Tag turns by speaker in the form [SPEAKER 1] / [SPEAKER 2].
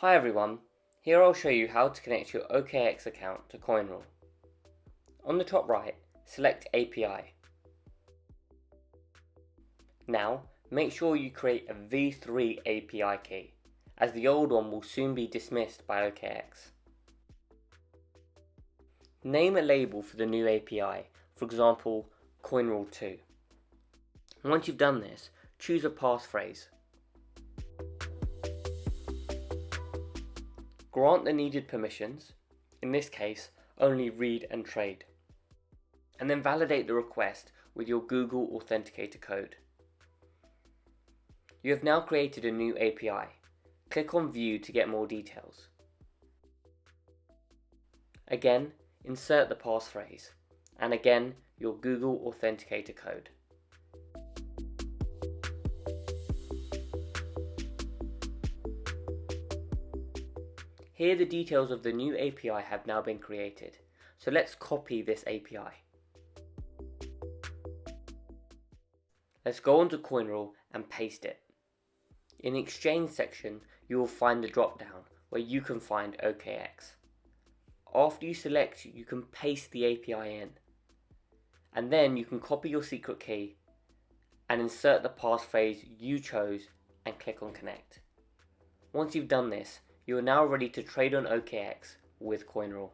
[SPEAKER 1] Hi everyone, here I'll show you how to connect your Okex account to COINRULE. On the top right, select API. Now, make sure you create a v3 API key, as the old one will soon be dismissed by Okex. Name a label for the new API, for example, COINRULE 2. Once you've done this, choose a passphrase. Grant the needed permissions, in this case only read and trade, and then validate the request with your Google Authenticator code. You have now created a new API. Click on View to get more details. Again, insert the passphrase, and again your Google Authenticator code. Here the details of the new API have now been created, so let's copy this API. Let's go onto COINRULE and paste it. In the Exchange section, you will find the drop down where you can find Okex. After you select, you can paste the API in, and then you can copy your secret key and insert the passphrase you chose and click on Connect. Once you've done this, you are now ready to trade on Okex with COINRULE.